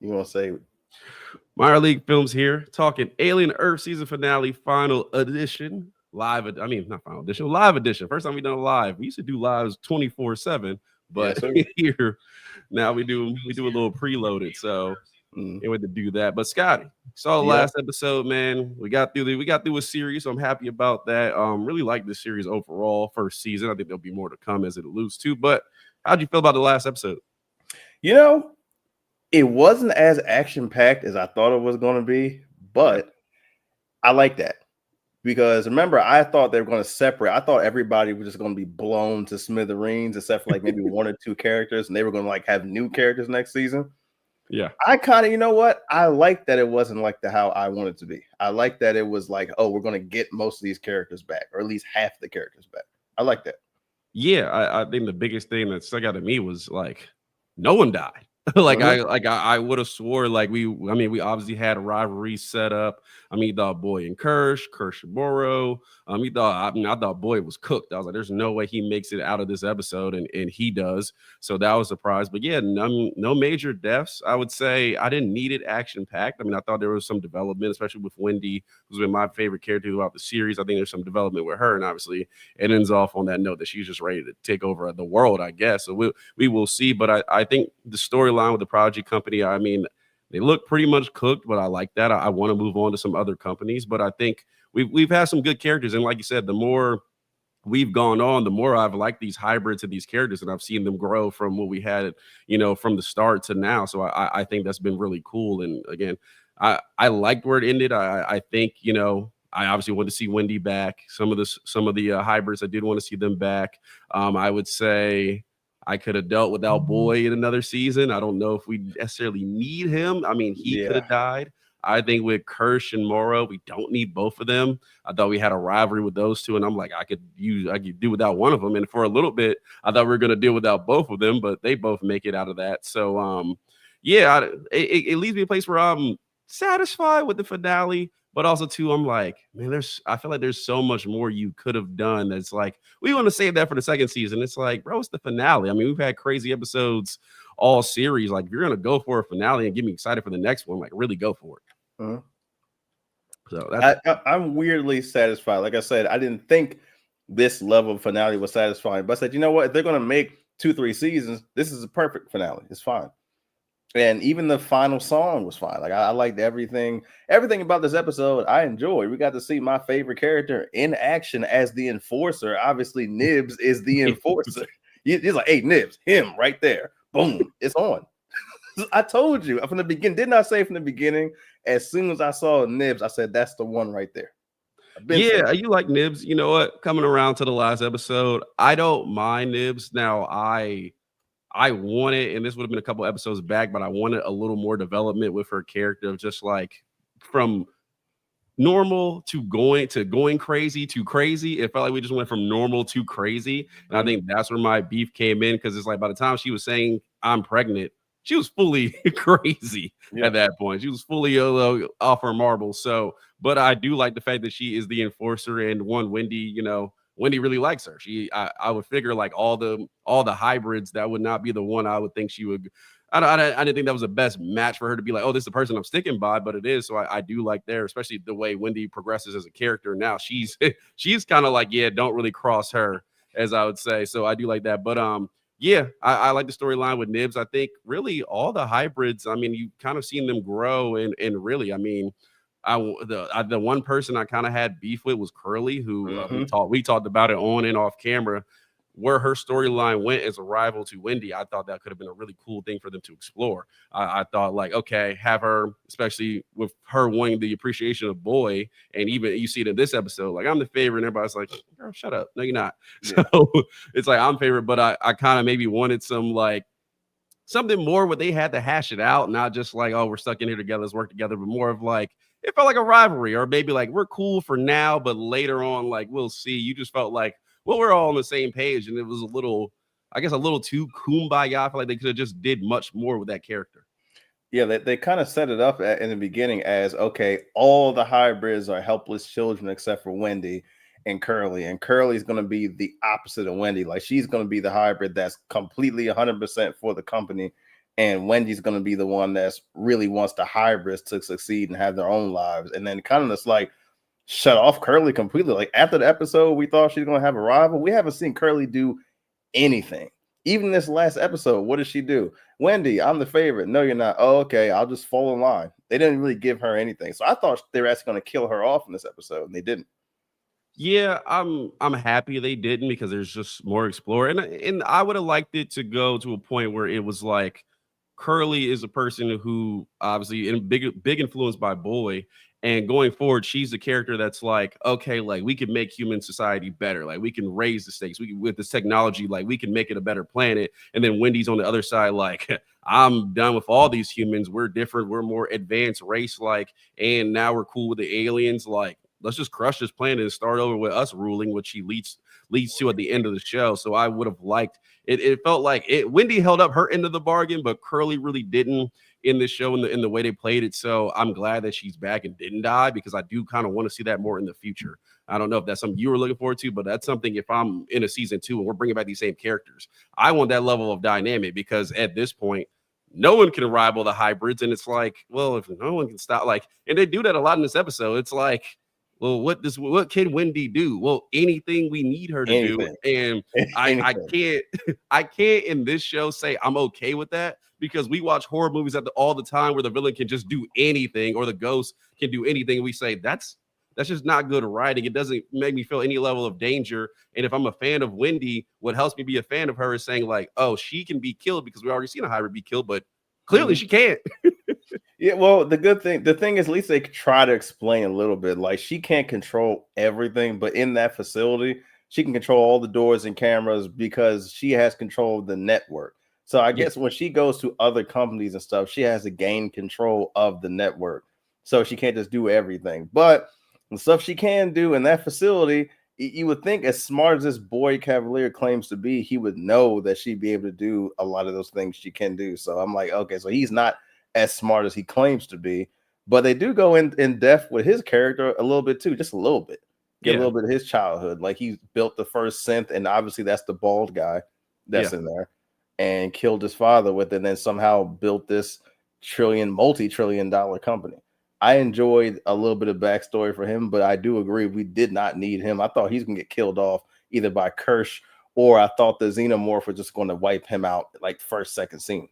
You want to say? Minor League Films here, talking Alien Earth season finale, final edition. Not final edition, live edition. First time we done a live. We used to do lives 24/7, but Yes, sir. here now we do a little preloaded. So Mm. it would to do that. But Scotty, saw the Yep. last episode, man. We got through a series, so I'm happy about that. Really like this series overall. First season. I think there'll be more to come as it alludes to. But how'd you feel about the last episode? You know, it wasn't as action packed as I thought it was going to be, Okay. but I like that because remember, I thought they were going to separate. I thought everybody was just going to be blown to smithereens, except for like maybe one or two characters, and they were going to like have new characters next season. Yeah. I kind of, you know what? I like that it wasn't like the how I wanted it to be. I like that it was like, oh, we're going to get most of these characters back, or at least half the characters back. I like that. Yeah, I think the biggest thing that stuck out to me was like no one died. Mhm. I would have swore like we obviously had a rivalry set up. I mean, thought Boy and Kirsch and Morrow. I thought Boy was cooked. I was like, there's no way he makes it out of this episode, and he does. So that was a surprise. But yeah, no major deaths. I would say I didn't need it action packed. I mean, I thought there was some development, especially with Wendy, who's been my favorite character throughout the series. I think there's some development with her, and obviously it ends off on that note that she's just ready to take over the world, I guess. So we will see. But I think the storyline with the Prodigy Company, I mean, they look pretty much cooked, but I like that. I want to move on to some other companies, but I think we've had some good characters, and like you said, the more we've gone on, the more I've liked these hybrids of these characters, and I've seen them grow from what we had, from the start to now. So I think that's been really cool. And again, I liked where it ended. I think I obviously want to see Wendy back. Some of the hybrids I did want to see them back. I would say I could have dealt without Boy in another season. I don't know if we necessarily need him. I mean, he could Yeah. have died. I think with Kirsch and Morrow, we don't need both of them. I thought we had a rivalry with those two, and I'm like, I could do without one of them. And for a little bit, I thought we were going to deal without both of them, but they both make it out of that. So, yeah, it leaves me a place where I'm satisfied with the finale, but also too, I'm like, man, I feel like there's so much more you could have done. That's like, we want to save that for the second season. It's like, bro, it's the finale. I mean, we've had crazy episodes all series. Like, if you're gonna go for a finale and get me excited for the next one, like, really go for it. Mhm. So that's I'm weirdly satisfied. Like I said, I didn't think this level of finale was satisfying, but I said, you know what? If they're going to make 2-3 seasons, this is a perfect finale. It's fine. And even the final song was fine. Like I liked everything about this episode. I enjoyed. We got to see my favorite character in action as the enforcer. Obviously, Nibs is the enforcer. He's like, hey, Nibs, him right there. Boom, it's on. I told you from the beginning. Didn't I say from the beginning? As soon as I saw Nibs, I said that's the one right there. I've been saying. Yeah, you like Nibs. You know what? Coming around to the last episode, I don't mind Nibs. Now, I wanted, and this would have been a couple episodes back, but I wanted a little more development with her character of just like from normal to going crazy to crazy. It felt like we just went from normal to crazy. And I think that's where my beef came in, because it's like by the time she was saying I'm pregnant, she was fully crazy at that point. She was fully off her marbles. So, but I do like the fact that she is the enforcer, and Wendy really likes her. I would figure like all the hybrids, that would not be the one I would think she would. I didn't think that was the best match for her to be like, oh, this is the person I'm sticking by, but it is. So I do like there, especially the way Wendy progresses as a character. Now she's she's kind of like, yeah, don't really cross her, as I would say. So I do like that. But yeah, I like the storyline with Nibs. I think really all the hybrids, I mean, you kind of seen them grow, and really, I mean, the one person I kind of had beef with was Curly, who we talked about it on and off camera, where her storyline went as a rival to Wendy. I thought that could have been a really cool thing for them to explore. I thought like, okay, have her, especially with her wanting the appreciation of Boy, and even you see it in this episode, like I'm the favorite, and everybody's like, girl, shut up. No, you're not. Yeah. So it's like I'm favorite, but I kind of maybe wanted some like something more where they had to hash it out, not just like, oh, we're stuck in here together, let's work together, but more of like, it felt like a rivalry, or maybe like we're cool for now, but later on, like we'll see. You just felt like, well, we're all on the same page, and it was a little, I guess, a little too kumbaya. I feel like they could have just did much more with that character. Yeah, they kind of set it up in the beginning as okay, all the hybrids are helpless children except for Wendy and Curly. And Curly's going to be the opposite of Wendy. Like she's going to be the hybrid that's completely 100% for the company and Wendy's going to be the one that's really wants the hybrids to succeed and have their own lives, and then kind of just like shut off Curly completely. Like after the episode, we thought she's going to have a rival. We haven't seen Curly do anything. Even this last episode, what does she do? Wendy, I'm the favorite. No, you're not. Oh, okay, I'll just fall in line. They didn't really give her anything, so I thought they were actually going to kill her off in this episode, and they didn't. Yeah, I'm happy they didn't because there's just more explore, and I would have liked it to go to a point where it was like Curly is a person who obviously in big influenced by Boy, and going forward, she's the character that's like, okay, like we can make human society better, like we can raise the stakes, we can, with this technology, like we can make it a better planet. And then Wendy's on the other side, like I'm done with all these humans, we're different, we're more advanced race, like, and now we're cool with the aliens, like let's just crush this planet and start over with us ruling, which she leads to at the end of the show. So I would have liked it. It felt like Wendy held up her end of the bargain, but Curly really didn't in this show in the way they played it. So I'm glad that she's back and didn't die, because I do kind of want to see that more in the future. I don't know if that's something you were looking forward to, but that's something, if I'm in a season 2 and we're bringing back these same characters, I want that level of dynamic, because at this point, no one can rival the hybrids. And it's like, well, if no one can stop, like, and they do that a lot in this episode. It's like, well, what can Wendy do? Well, anything we need her to Anything. do. And I can't I can't in this show say I'm okay with that, because we watch horror movies all the time where the villain can just do anything or the ghost can do anything. We say that's just not good writing. It doesn't make me feel any level of danger. And if I'm a fan of Wendy, what helps me be a fan of her is saying like, oh, she can be killed, because we already seen a hybrid be killed, but clearly she can't. Yeah, well, the thing is, at least they try to explain a little bit. Like she can't control everything, but in that facility, she can control all the doors and cameras because she has control of the network. So I guess when she goes to other companies and stuff, she has to gain control of the network. So she can't just do everything. But the stuff she can do in that facility, you would think, as smart as this boy Cavalier claims to be, he would know that she'd be able to do a lot of those things she can do. So I'm like, okay, so he's not as smart as he claims to be, but they do go in depth with his character a little bit too, just a little bit. Get a little bit of his childhood. Like he built the first synth, and obviously that's the bald guy that's in there, and killed his father with it, and then somehow built this multi-trillion-dollar company. I enjoyed a little bit of backstory for him, but I do agree we did not need him. I thought he's gonna get killed off either by Kirsch, or I thought the Xenomorph was just going to wipe him out like first, second scene.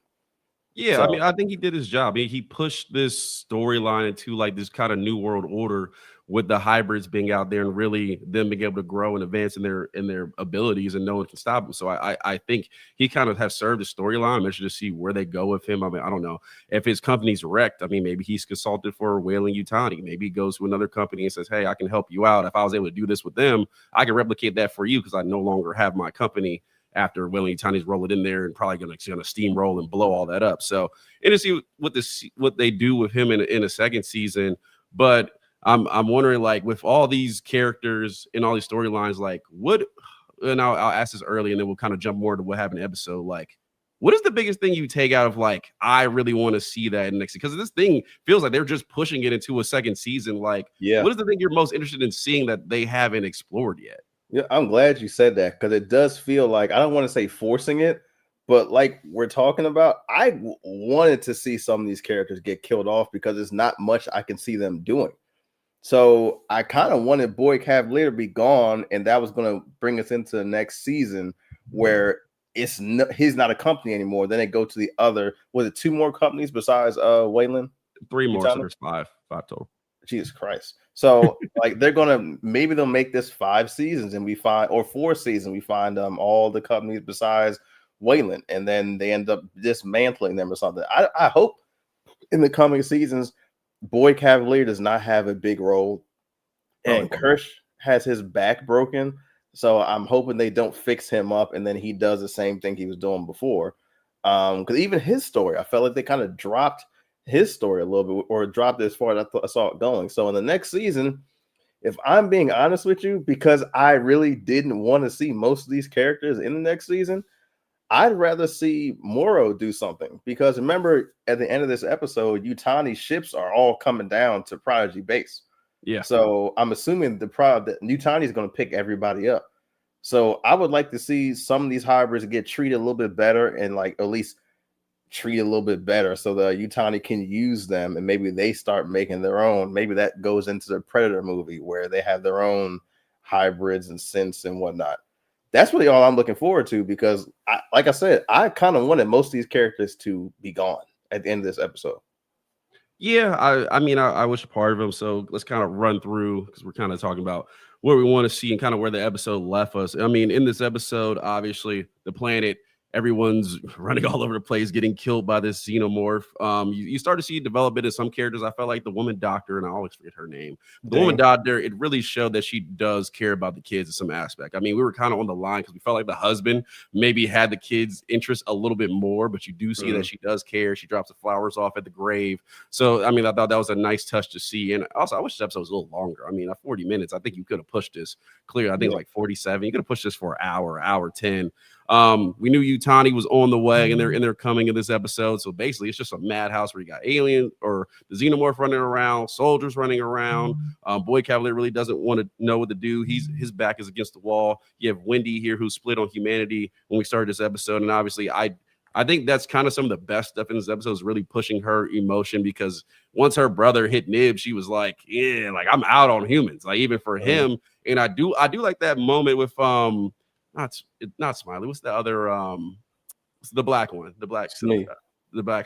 Yeah, So, I mean, I think he did his job. He pushed this storyline into like this kind of new world order with the hybrids being out there and really them being able to grow and advance in their abilities, and no one can stop them. So I think he kind of has served the storyline. I'm interested to see where they go with him. I mean, I don't know if his company's wrecked. I mean, maybe he's consulted for Weyland-Yutani. Maybe he goes to another company and says, hey, I can help you out. If I was able to do this with them, I can replicate that for you, because I no longer have my company after Weyland-Yutani's rolling in there and probably going to steamroll and blow all that up. So, and to see what they do with him in a second season. But I'm wondering, like, with all these characters and all these storylines, like, and I'll ask this early, and then we'll kind of jump more to what happened in the episode. Like, what is the biggest thing you take out of, like, I really want to see that next? Because this thing feels like they're just pushing it into a second season. Like, what is the thing you're most interested in seeing that they haven't explored yet? Yeah, I'm glad you said that, because it does feel like, I don't want to say forcing it, but like we're talking about, I wanted to see some of these characters get killed off because there's not much I can see them doing. So I kind of wanted Boy Cavalier to be gone, and that was going to bring us into the next season where he's not a company anymore. Then they go to the other, was it 2 more companies besides Wayland? 3 more, so there's 5 total. Jesus Christ. So like maybe they'll make this 5 seasons, and we find, or 4 seasons, we find all the companies besides Wayland, and then they end up dismantling them or something. I hope in the coming seasons Boy Cavalier does not have a big role, and Kirsch has his back broken. So I'm hoping they don't fix him up and then he does the same thing he was doing before. Because even his story, I felt like they kind of dropped his story a little bit, or dropped it as far as I saw it going. So in the next season, if I'm being honest with you, because I really didn't want to see most of these characters in the next season, I'd rather see Moro do something. Because remember, at the end of this episode, Yutani's ships are all coming down to Prodigy base. Yeah. So I'm assuming that Yutani is going to pick everybody up. So I would like to see some of these hybrids get treated a little bit better, and like at least treated a little bit better so the Utani can use them, and maybe they start making their own. Maybe that goes into the Predator movie where they have their own hybrids and synths and whatnot. That's really all I'm looking forward to, because like I said, I kind of wanted most of these characters to be gone at the end of this episode. Yeah, I mean, I was part of them. So let's kind of run through, because we're kind of talking about what we want to see and kind of where the episode left us. I mean, in this episode, obviously, the planet, everyone's running all over the place, getting killed by this xenomorph. You start to see development in some characters. I felt like the woman doctor, and I always forget her name. The woman doctor, it really showed that she does care about the kids in some aspect. I mean, we were kind of on the line because we felt like the husband maybe had the kids' interest a little bit more, but you do see that she does care. She drops the flowers off at the grave. So, I mean, I thought that was a nice touch to see. And also, I wish this episode was a little longer. I mean, at 40 minutes, I think you could have pushed this clear. I think like 47. You could have pushed this for an hour 10. We knew Utani was on the way, and they're coming in this episode. So basically, it's just a madhouse where you got alien or the xenomorph running around, soldiers running around. Boy Cavalier really doesn't want to know what to do. His back is against the wall. You have Wendy here, who split on humanity when we started this episode, and obviously, I think that's kind of some of the best stuff in this episode, is really pushing her emotion, because once her brother hit Nib, she was like, yeah, like I'm out on humans, like even for him. And I do like that moment with not Smiley. What's the other the black one, the black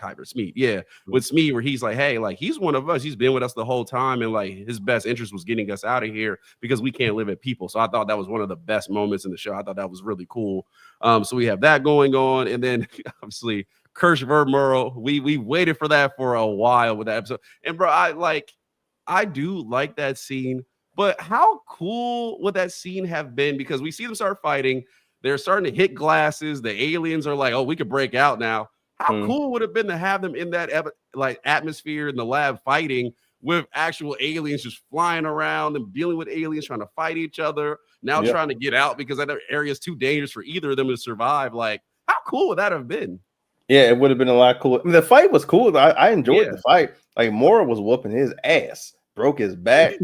hybrid Smeed. Yeah, with Smeed, where he's like, hey, like he's one of us. He's been with us the whole time, and like his best interest was getting us out of here because we can't live at people. So I thought that was one of the best moments in the show. I thought that was really cool. So we have that going on, and then obviously Kirsch Vermurl. We waited for that for a while with that episode. And bro, I do like that scene. But how cool would that scene have been? Because we see them start fighting. They're starting to hit glasses. The aliens are like, oh, we could break out now. How cool would it have been to have them in that like atmosphere in the lab fighting with actual aliens just flying around and dealing with aliens trying to fight each other, now trying to get out because that area is too dangerous for either of them to survive. Like, how cool would that have been? Yeah, it would have been a lot cooler. I mean, the fight was cool. I enjoyed the fight. Like, Mora was whooping his ass, broke his back.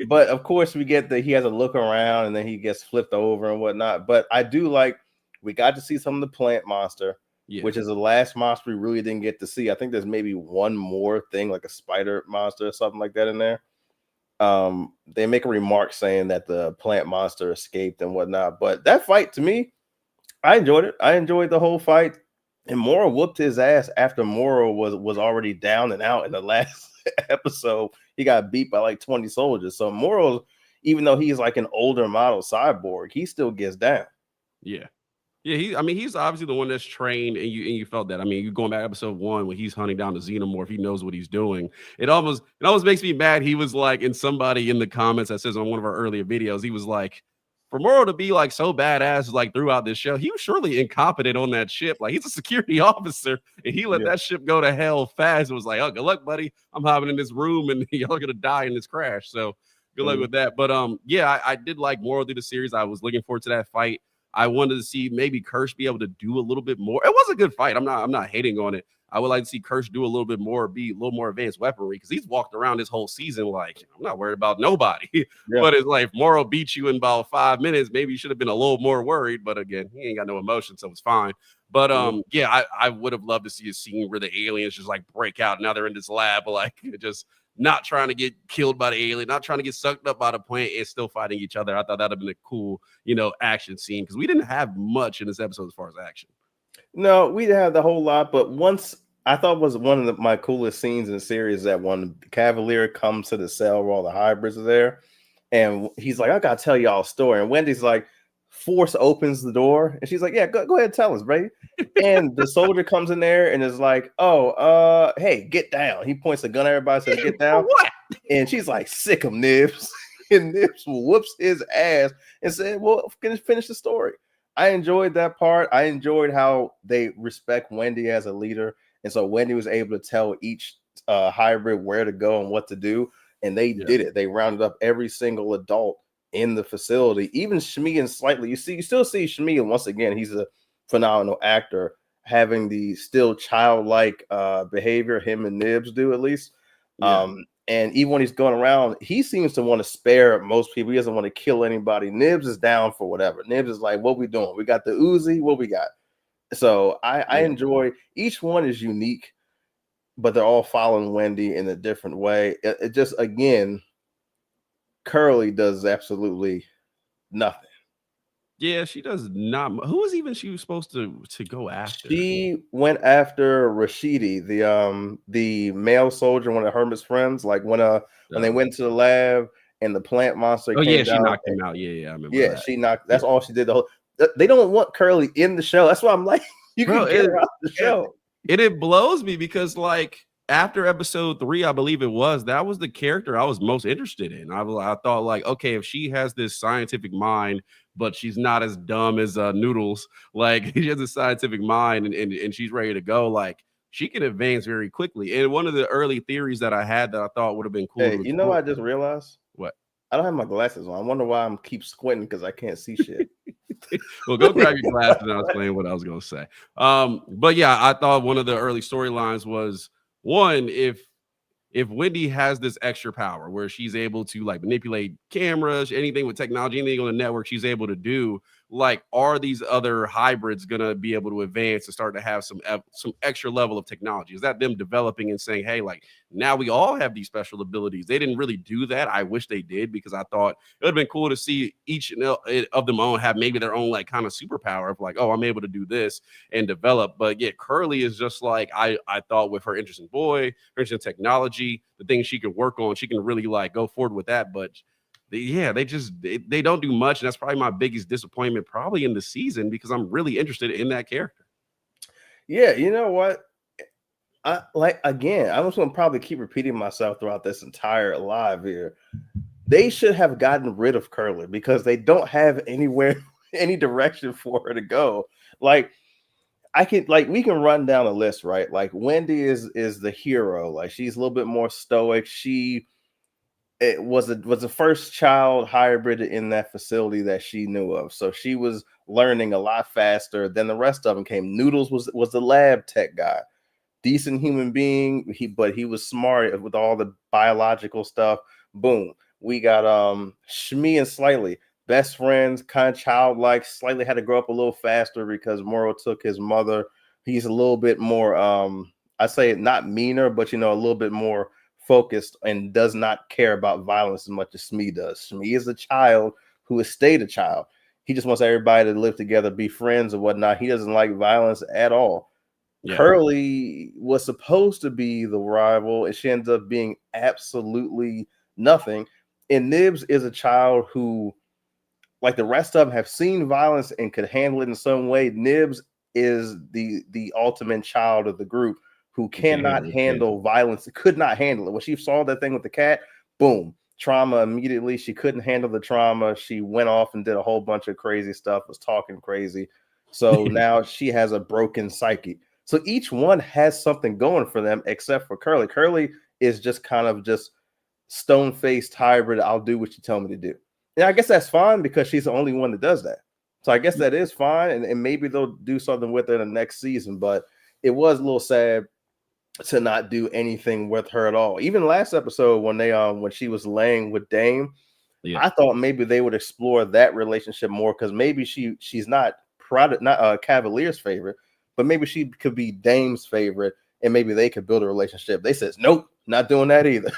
But of course, we get that he has a look around and then he gets flipped over and whatnot. But I do like, we got to see some of the plant monster, which is the last monster we really didn't get to see. I think there's maybe one more thing, like a spider monster or something like that in there. They make a remark saying that the plant monster escaped and whatnot. But that fight, to me, I enjoyed it. I enjoyed the whole fight. And Mora whooped his ass after Mora was already down and out in the last episode. He got beat by like 20 soldiers. So Mora, even though he's like an older model cyborg, he still gets down. Yeah. He's obviously the one that's trained, and you felt that. I mean, you going back to episode 1 when he's hunting down the xenomorph, he knows what he's doing. It almost makes me mad. He was like, in somebody in the comments that says on one of our earlier videos, he was like, for Moro to be like so badass like throughout this show, he was surely incompetent on that ship. Like, he's a security officer, and he let that ship go to hell fast. It was like, oh, good luck, buddy. I'm hopping in this room, and y'all are gonna die in this crash. So good luck with that. But I did like Moro through the series. I was looking forward to that fight. I wanted to see maybe Kirsch be able to do a little bit more. It was a good fight. I'm not hating on it. I would like to see Kirsch do a little bit more, be a little more advanced weaponry, because he's walked around this whole season like, I'm not worried about nobody. But it's like, Moro beat you in about 5 minutes. Maybe you should have been a little more worried. But again, he ain't got no emotion, so it's fine. But I would have loved to see a scene where the aliens just like break out. Now they're in this lab, like just not trying to get killed by the alien, not trying to get sucked up by the plant, and still fighting each other. I thought that'd have been a cool, action scene, because we didn't have much in this episode as far as action. No, we didn't have the whole lot, but once I thought was one of my coolest scenes in the series that when Cavalier comes to the cell where all the hybrids are there, and he's like, I gotta tell y'all a story. And Wendy's like, Force opens the door, and she's like, yeah, go ahead, tell us, Brady. And the soldier comes in there and is like, oh, hey, get down. He points the gun at everybody, says, get down. What? And she's like, sick him, Nibs. And Nibs whoops his ass and said, well, finish the story. I enjoyed that part. I enjoyed how they respect Wendy as a leader. And so Wendy was able to tell each hybrid where to go and what to do. And they did it. They rounded up every single adult in the facility, even Shmi, and slightly, you still see Shmi, and once again, he's a phenomenal actor, having the still childlike behavior him and Nibs do, at least. And even when he's going around, he seems to want to spare most people. He doesn't want to kill anybody. Nibs is down for whatever. Nibs is like, what we doing? We got the Uzi. What we got? So I enjoy each one is unique, but they're all following Wendy in a different way. It just again, Curly does absolutely nothing. Yeah, she does not. Who was even she was supposed to go after? She went after Rashidi, the male soldier, one of Hermit's friends. Like when they went to the lab and the plant monster Oh yeah, came she down. knocked him out. Yeah, I remember Yeah, that. she knocked. That's all she did. The whole. They don't want Curly in the show. That's why I'm like, you Bro, can get her out the show. It blows me because like after episode 3, I believe it was, that was the character I was most interested in. I thought like, okay, if she has this scientific mind, but she's not as dumb as Noodles, like she has a scientific mind and she's ready to go, like she can advance very quickly. And one of the early theories that I had that I thought would have been cool Hey, to you know, explore. I just realized What? I don't have my glasses on. I wonder why I'm keep squinting because I can't see shit. Well, go grab your glasses and I'll explain what I was going to say. But yeah, I thought one of the early storylines was one, if Wendy has this extra power where she's able to like manipulate cameras, anything with technology, anything on the network, she's able to do. Like, are these other hybrids gonna be able to advance and start to have some extra level of technology? Is that them developing and saying, hey, like now we all have these special abilities? They didn't really do that. I wish they did because I thought it would have been cool to see each of them all have maybe their own like kind of superpower of like, oh, I'm able to do this and develop. But yeah, Curly is just like I thought with her interest in boy, her interest in technology, the things she could work on, she can really like go forward with that. But they don't do much, and that's probably my biggest disappointment probably in the season because I'm really interested in that character. Yeah, you know what? I like again. I'm just gonna probably keep repeating myself throughout this entire live here. They should have gotten rid of Curly because they don't have anywhere, any direction for her to go. Like we can run down a list, right? Like Wendy is the hero. Like she's a little bit more stoic. It was the first child hybrid in that facility that she knew of. So she was learning a lot faster than the rest of them came. Noodles was the lab tech guy. Decent human being, but he was smart with all the biological stuff. Boom. We got Shmi and Slightly, best friends, kind of childlike. Slightly had to grow up a little faster because Moro took his mother. He's a little bit more I say not meaner, but a little bit more focused and does not care about violence as much as Shmi does. Shmi is a child who has stayed a child. He just wants everybody to live together, be friends and whatnot. He doesn't like violence at all. Yeah. Curly was supposed to be the rival, and she ends up being absolutely nothing. And Nibs is a child who, like the rest of them, have seen violence and could handle it in some way. Nibs is the ultimate child of the group who cannot handle violence, could not handle it. When she saw that thing with the cat, boom, trauma immediately. She couldn't handle the trauma. She went off and did a whole bunch of crazy stuff, was talking crazy. So now she has a broken psyche. So each one has something going for them except for Curly. Curly is just kind of just stone-faced hybrid. I'll do what you tell me to do. And I guess that's fine because she's the only one that does that. So I guess that is fine. And maybe they'll do something with her in the next season. But it was a little sad to not do anything with her at all. Even last episode when she was laying with Dame, I thought maybe they would explore that relationship more because maybe she's not Cavalier's favorite, but maybe she could be Dame's favorite, and maybe they could build a relationship. They says nope, not doing that either.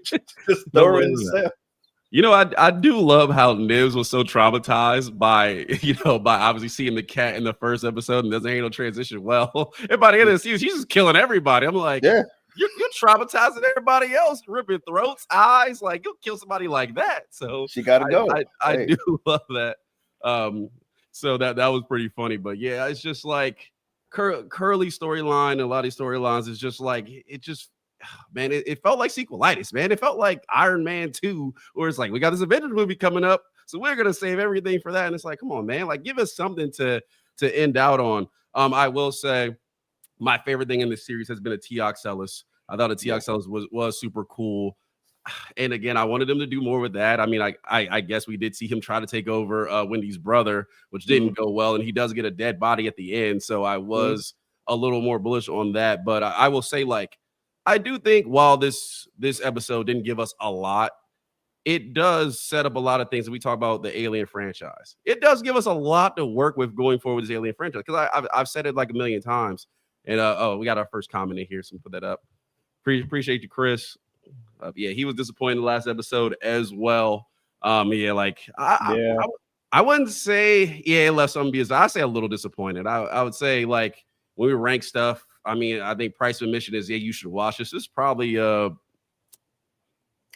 just throw her in the cell. I do love how Nibs was so traumatized by obviously seeing the cat in the first episode and doesn't handle transition well. And by the end of the season, she's just killing everybody. I'm like, yeah, you're traumatizing everybody else, ripping throats, eyes. Like you'll kill somebody like that. So she got to go. I do love that. So that was pretty funny. But yeah, it's just like Curly storyline. A lot of these storylines is just like it just. Man, it felt like sequelitis, man. It felt like Iron Man 2, where it's like, we got this Avengers movie coming up, so we're gonna save everything for that. And it's like, come on, man, like give us something to end out on. I will say my favorite thing in this series has been a Teoxellus. I thought a Teoxellus was super cool. And again, I wanted them to do more with that. I mean, I guess we did see him try to take over Wendy's brother, which didn't go well, and he does get a dead body at the end. So I was a little more bullish on that. But I will say, like, I do think while this episode didn't give us a lot, it does set up a lot of things. We talk about the Alien franchise. It does give us a lot to work with going forward with this Alien franchise, because I've said it like a million times. And we got our first comment in here, so put that up. Appreciate you, Chris. Yeah, he was disappointed in the last episode as well. Yeah, like I wouldn't say it left some because I say a little disappointed. I would say, like, when we rank stuff, I mean, I think price of admission is, you should watch this. This is probably I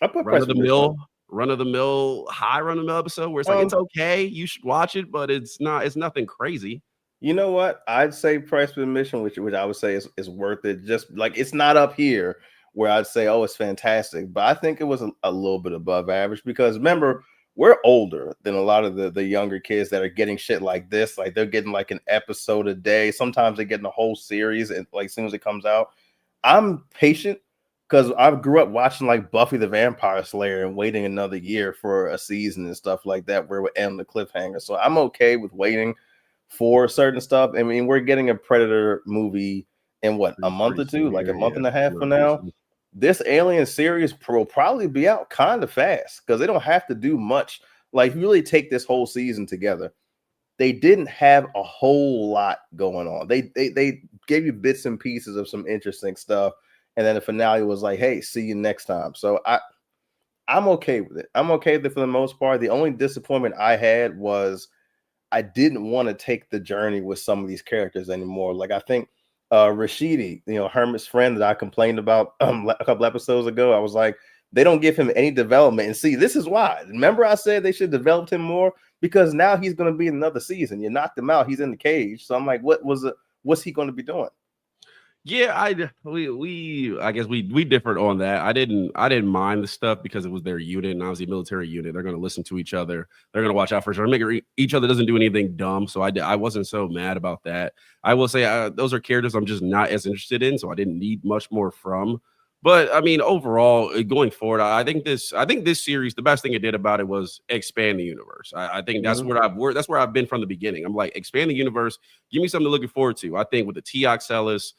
put run of the mill episode where it's like, it's okay, you should watch it, but it's nothing crazy. You know what? I'd say price per admission, which I would say is worth it. Just like, it's not up here where I'd say, oh, it's fantastic, but I think it was a little bit above average, because remember, we're older than a lot of the younger kids that are getting shit like this. Like, they're getting like an episode a day. Sometimes they're getting a whole series, and like, as soon as it comes out. I'm patient because I grew up watching like Buffy the Vampire Slayer and waiting another year for a season and stuff like that where we end the cliffhanger. So I'm okay with waiting for certain stuff. I mean, we're getting a Predator movie in what, a month or two, like a month and a half from now. This Alien series will probably be out kind of fast because they don't have to do much. Like, you really take this whole season together, they didn't have a whole lot going on. They gave you bits and pieces of some interesting stuff, and then the finale was like, hey, see you next time. So I'm okay with it. I'm okay with it for the most part. The only disappointment I had was I didn't want to take the journey with some of these characters anymore. Like, I think Rashidi, Hermit's friend that I complained about a couple episodes ago, I was like, they don't give him any development. And see, this is why. Remember I said they should develop him more? Because now he's going to be in another season. You knocked him out. He's in the cage. So I'm like, what's he going to be doing? Yeah, I guess we differed on that. I didn't mind the stuff because it was their unit, and obviously military unit. They're going to listen to each other. They're going to watch out for each other. Make sure each other doesn't do anything dumb. So I wasn't so mad about that. I will say those are characters I'm just not as interested in, so I didn't need much more from. But I mean, overall, going forward, I think this series, the best thing it did about it was expand the universe. I think that's where I've been from the beginning. I'm like, expand the universe, give me something to look forward to. I think with the Teoxellus,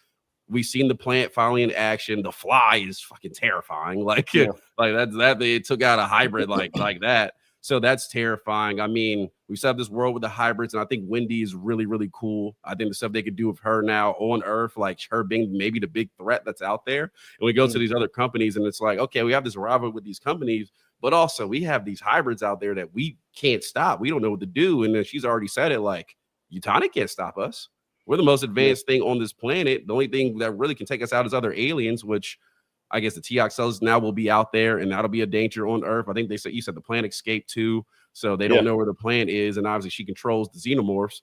we've seen the plant finally in action. The fly is fucking terrifying. Like, like that they took out a hybrid like that. So that's terrifying. I mean, we set up this world with the hybrids, and I think Wendy is really, really cool. I think the stuff they could do with her now on Earth, like her being maybe the big threat that's out there. And we go to these other companies, and it's like, okay, we have this rivalry with these companies, but also we have these hybrids out there that we can't stop. We don't know what to do. And then she's already said it, like, Yutani can't stop us. We're the most advanced thing on this planet. The only thing that really can take us out is other aliens, which I guess the Teoxellus now will be out there, and that'll be a danger on Earth. I think you said the plant escaped too, so they don't know where the plant is, and obviously she controls the xenomorphs.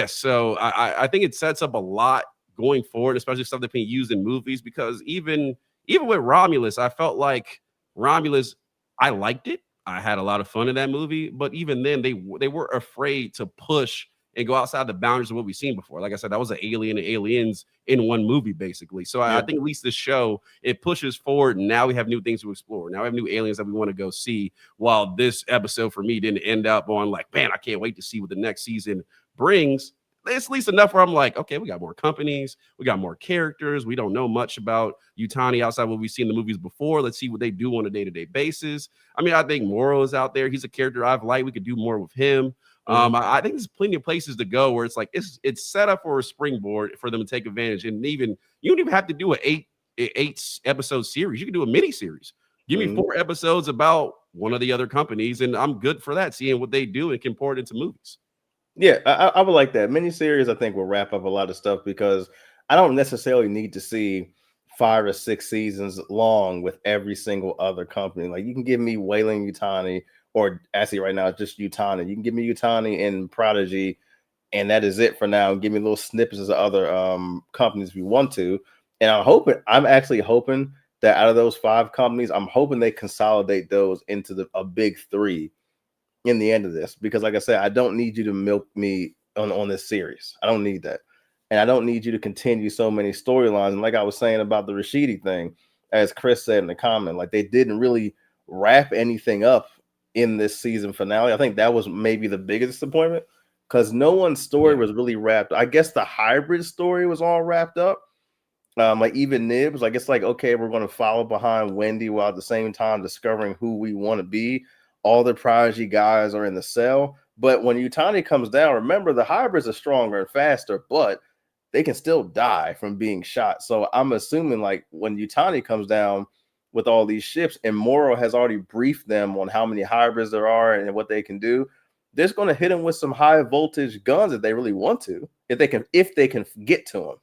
So I think it sets up a lot going forward, especially stuff that can be used in movies, because even with Romulus, I felt like Romulus, I liked it. I had a lot of fun in that movie, but even then they were afraid to push and go outside the boundaries of what we've seen before. Like I said, that was an alien and aliens in one movie, basically. So I think at least this show, it pushes forward. And now we have new things to explore. Now we have new aliens that we want to go see. While this episode for me didn't end up on like, man, I can't wait to see what the next season brings. It's at least enough where I'm like, okay, we got more companies. We got more characters. We don't know much about Yutani outside what we've seen in the movies before. Let's see what they do on a day-to-day basis. I mean, I think Moro is out there. He's a character I've liked. We could do more with him. I think there's plenty of places to go where it's like it's set up for a springboard for them to take advantage. And even you don't even have to do an eight episode series. You can do a mini series. Give me 4 episodes about one of the other companies, and I'm good for that. Seeing what they do and can pour it into movies. Yeah, I would like that mini series. I think will wrap up a lot of stuff because I don't necessarily need to see 5 or 6 seasons long with every single other company. Like, you can give me Wailing Yutani, or actually right now, just Yutani. You can give me Yutani and Prodigy, and that is it for now. Give me little snippets of other companies if you want to. And I'm actually hoping that out of those 5 companies, I'm hoping they consolidate those into a big 3 in the end of this. Because like I said, I don't need you to milk me on this series. I don't need that. And I don't need you to continue so many storylines. And like I was saying about the Rashidi thing, as Chris said in the comment, like they didn't really wrap anything up in this season finale. I think that was maybe the biggest disappointment because no one's story was really wrapped. I guess the hybrid story was all wrapped up, Like even Nibs, like it's like, okay, we're going to follow behind Wendy while at the same time discovering who we want to be. All the Prodigy guys are in the cell, but when Utani comes down, remember the hybrids are stronger and faster, but they can still die from being shot. So I'm assuming like when Utani comes down with all these ships and Moro has already briefed them on how many hybrids there are and what they can do, they're just going to hit them with some high voltage guns if they really want to, if they can get to them.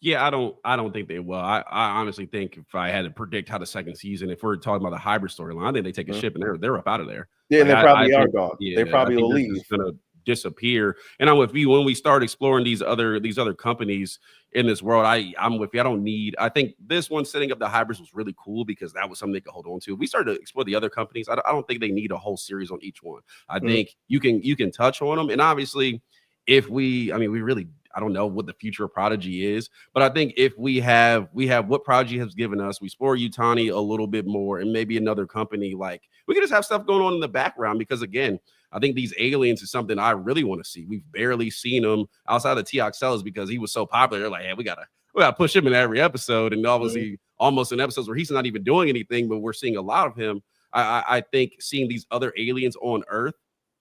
Yeah, I don't think they will. I honestly think if I had to predict how the second season, if we're talking about the hybrid storyline, I think they take a ship and they're up out of there. Yeah, Like and they I probably are think, gone. They yeah, I probably think will they're leave. just gonna disappear. And I'm with you when we start exploring these other companies in this world. I'm with you. I don't need. I think this one setting up the hybrids was really cool because that was something they could hold on to. If we started to explore the other companies, I don't think they need a whole series on each one. I think you can touch on them, and obviously, if we, I mean, we really. I don't know what the future of Prodigy is, but I think if we have what Prodigy has given us, we explore Utani a little bit more and maybe another company, like we can just have stuff going on in the background because again, I think these aliens is something I really want to see. We've barely seen them outside of Teoxellus because he was so popular. They're like, hey, we gotta push him in every episode, and obviously almost in episodes where he's not even doing anything, but we're seeing a lot of him. I think seeing these other aliens on Earth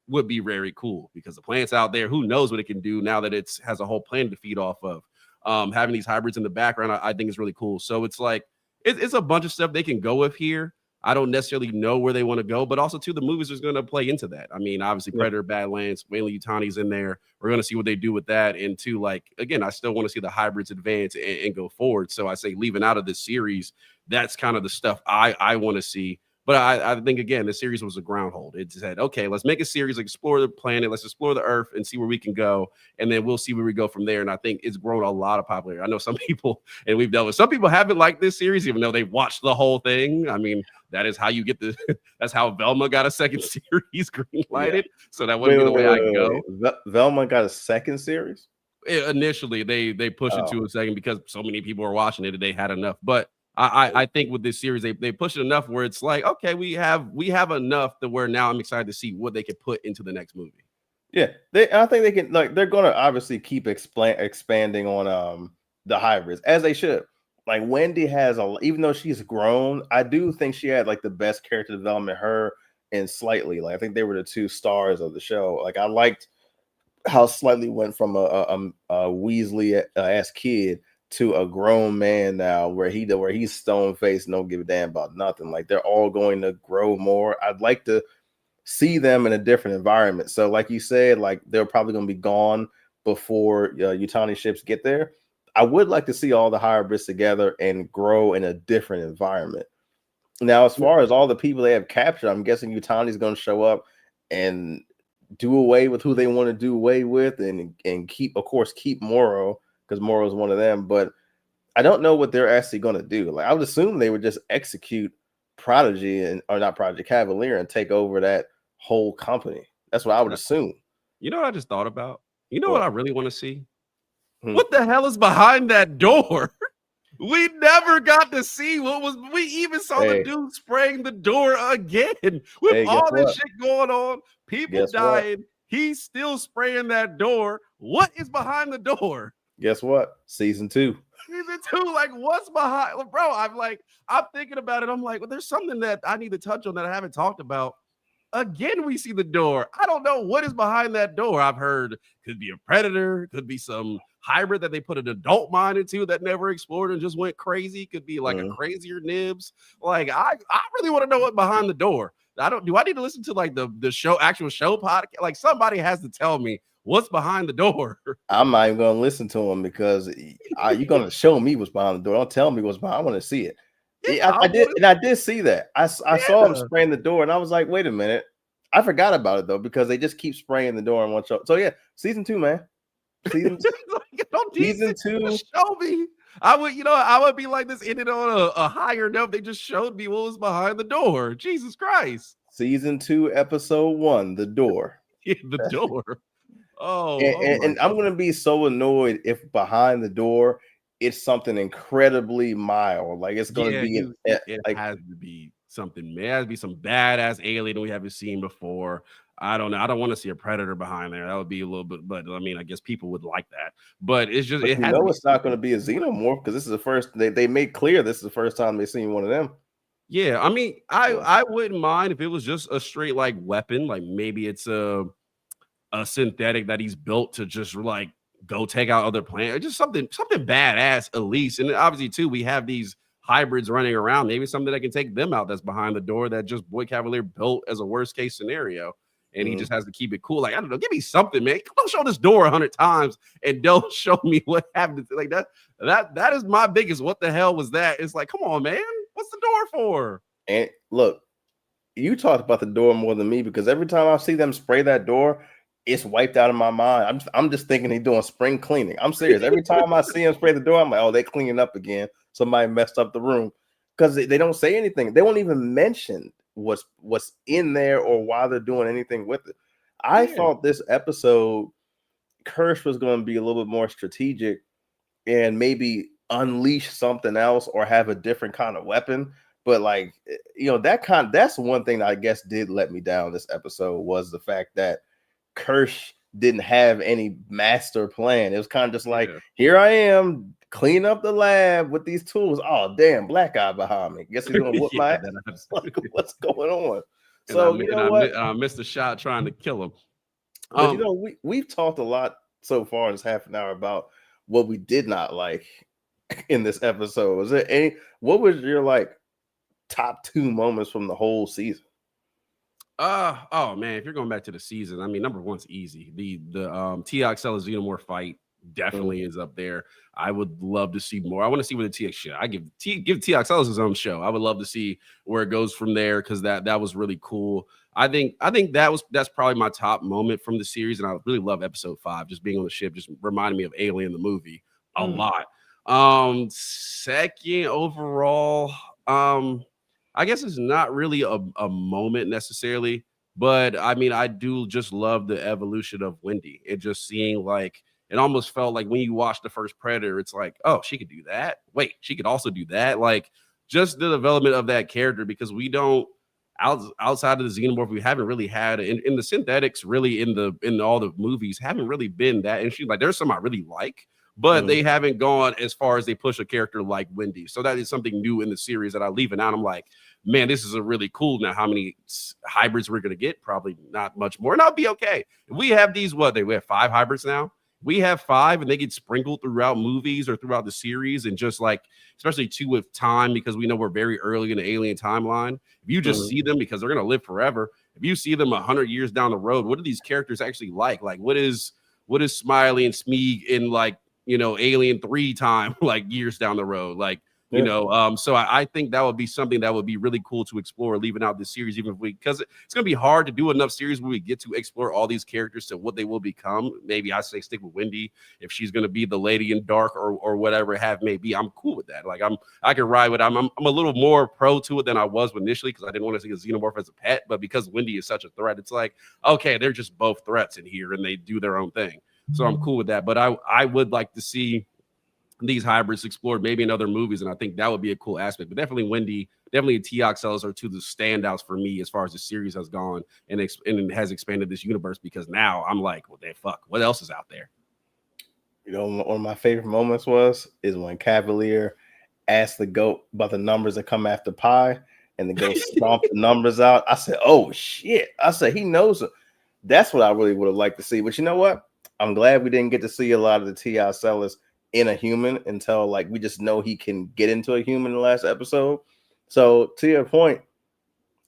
would be very cool because the plant's out there. Who knows what it can do now that it has a whole planet to feed off of. Having these hybrids in the background, I think is really cool. So it's like it's a bunch of stuff they can go with here. I don't necessarily know where they want to go, but also too the movies is going to play into that. I mean, obviously Predator, Badlands, Wayland Utani's in there. We're going to see what they do with that. And two, like again, I still want to see the hybrids advance and go forward. So I say leaving out of this series, that's kind of the stuff I want to see. But I think again, the series was a ground hold. It said, okay, let's make a series, explore the planet, let's explore the Earth and see where we can go, and then we'll see where we go from there. And I think it's grown a lot of popularity. I know some people, and we've dealt with some people haven't liked this series, even though they watched the whole thing. I mean, that is how you get the. That's how Velma got a second series green lighted. Yeah. So that wouldn't be the way I go. Velma got a second series. Initially, they pushed it to a second because so many people were watching it and they had enough, but. I think with this series they push it enough where it's like, okay, we have enough to where now I'm excited to see what they can put into the next movie. Yeah, I think they can, like, they're gonna obviously keep expanding on the hybrids as they should. Like Wendy has even though she's grown, I do think she had like the best character development, her and Slightly. Like I think they were the two stars of the show. Like I liked how Slightly went from a Weasley ass kid to a grown man now where he's stone faced and don't give a damn about nothing. Like they're all going to grow more. I'd like to see them in a different environment. So like you said, like they're probably going to be gone before Utani ships get there. I would like to see all the hybrids together and grow in a different environment. Now, as far as all the people they have captured, I'm guessing Utani's going to show up and do away with who they want to do away with and keep Moro, because Moro is one of them, but I don't know what they're actually going to do. Like I would assume they would just execute Prodigy or not Prodigy, Cavalier, and take over that whole company. That's what I would assume. You know what I just thought about? You know what I really want to see? What the hell is behind that door? We never got to see what was. We even saw the dude spraying the door again with all this shit going on. People dying. He's still spraying that door. What is behind the door? Guess what? Season 2. Season 2, like what's behind, bro? I'm thinking about it. I'm like, well, there's something that I need to touch on that I haven't talked about. Again, we see the door. I don't know what is behind that door. I've heard could be a predator, could be some hybrid that they put an adult mind into that never explored and just went crazy. Could be like a crazier Nibs. Like I really want to know what behind the door. Do I need to listen to like the actual show podcast? Like somebody has to tell me what's behind the door. I'm not even going to listen to him because you're going to show me what's behind the door. Don't tell me what's behind. I want to see it. Yeah, I did see that. I saw him spraying the door, and I was like, wait a minute. I forgot about it though because they just keep spraying the door in one show. So yeah, season 2, man. Season 2. Show me. I would be like this ended on a higher note. They just showed me what was behind the door. Jesus Christ. Season 2, episode 1, the door. Yeah, the door. And I'm gonna be so annoyed if behind the door it's something incredibly mild. Like it's gonna be it has to be something. It has to be some badass alien we haven't seen before. I don't know. I don't want to see a predator behind there. That would be a little bit, but I mean, I guess people would like that. But it's just But it has to be it's not going something. to be a xenomorph because this is the first they made clear this is the first time they've seen one of them. Yeah, I mean, So, I wouldn't mind if it was just a straight like weapon, like maybe it's a synthetic that he's built to just like go take out other planets, just something badass at least. And obviously too, we have these hybrids running around. Maybe something that can take them out that's behind the door that just Boy Cavalier built as a worst case scenario. And he just has to keep it cool. Like, I don't know, give me something, man. Don't show this door 100 times and don't show me what happened. Like that is my biggest. What the hell was that? It's like, come on, man. What's the door for? and look, you talked about the door more than me because every time I see them spray that door, it's wiped out of my mind. I'm just thinking he's doing spring cleaning. I'm serious. Every time I see him spray the door, I'm like, oh, they cleaning up again. Somebody messed up the room because they don't say anything. They won't even mention what's in there or why they're doing anything with it. I thought this episode, Kirsch was going to be a little bit more strategic and maybe unleash something else or have a different kind of weapon. But like, that's one thing that I guess did let me down this episode was the fact that Kirsch didn't have any master plan. It was kind of just like, here I am, clean up the lab with these tools. Oh, damn, black guy behind me. Guess he's gonna whoop my ass. Like, what's going on? I missed a shot trying to kill him. But we've talked a lot so far in this half an hour about what we did not like in this episode. Was there what was your like top 2 moments from the whole season? Oh man, if you're going back to the season, I mean, number one's easy. The TXL Xenomorph fight definitely is up there. I would love to see more. I want to see what the TX show. I give TXL his own show. I would love to see where it goes from there because that was really cool. I think that's probably my top moment from the series, and I really love episode 5. Just being on the ship just reminded me of Alien the movie a lot. Second overall, I guess it's not really a moment necessarily, but I mean, I do just love the evolution of Wendy. It just seeing like it almost felt like when you watch the first Predator, it's like, oh, she could do that. Wait, she could also do that. Like just the development of that character because we don't outside of the Xenomorph, we haven't really had in the synthetics, really in all the movies, haven't really been that. And she's like, there's some I really like. But they haven't gone as far as they push a character like Wendy. So that is something new in the series that I leave it out. I'm like, man, this is a really cool. Now, how many hybrids we're going to get? Probably not much more. And I'll be okay. We have these, we have 5 hybrids now. We have 5 and they get sprinkled throughout movies or throughout the series. And just like, especially 2 with time, because we know we're very early in the alien timeline. If you just see them because they're going to live forever. If you see them 100 years down the road, what are these characters actually like? Like, what is Smiley and Smeeg in like, Alien 3 time, like years down the road, like, so I think that would be something that would be really cool to explore, leaving out this series, even if because it's going to be hard to do enough series where we get to explore all these characters to what they will become. Maybe I say stick with Wendy if she's going to be the lady in dark or whatever it have may be. I'm cool with that. Like I can ride with. I'm a little more pro to it than I was initially because I didn't want to see a Xenomorph as a pet, but because Wendy is such a threat, it's like, okay, they're just both threats in here and they do their own thing. So I'm cool with that. But I would like to see these hybrids explored maybe in other movies, and I think that would be a cool aspect. But definitely Wendy, definitely TXLs are 2 of the standouts for me as far as the series has gone and it has expanded this universe because now I'm like, well, what else is out there? One of my favorite moments is when Cavalier asked the goat about the numbers that come after pi, and the goat stomped the numbers out. I said, oh shit. I said, he knows it. That's what I really would have liked to see. But you know what? I'm glad we didn't get to see a lot of the TXLs in a human until like we just know he can get into a human in the last episode. So to your point,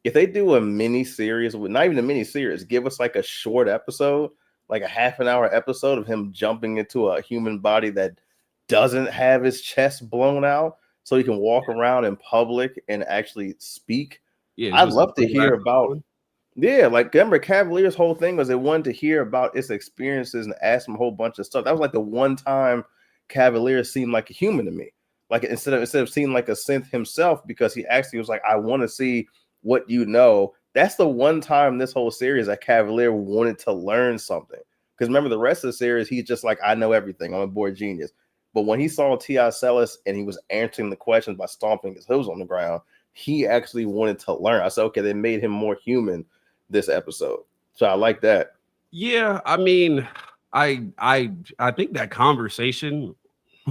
if they do a mini series, not even a mini series, give us like a short episode, like a half an hour episode of him jumping into a human body that doesn't have his chest blown out so he can walk around in public and actually speak. I'd love to hear about. Yeah, like remember Cavalier's whole thing was they wanted to hear about its experiences and ask him a whole bunch of stuff. That was like the one time Cavalier seemed like a human to me. Like instead of seeming like a synth himself, because he actually was like, I want to see what you know. That's the one time this whole series that Cavalier wanted to learn something. Because remember the rest of the series, he's just like, I know everything. I'm a boy genius. But when he saw TXLs and he was answering the questions by stomping his hooves on the ground, he actually wanted to learn. I said, okay, they made him more human this episode. So I like that. Yeah, I mean, I think that conversation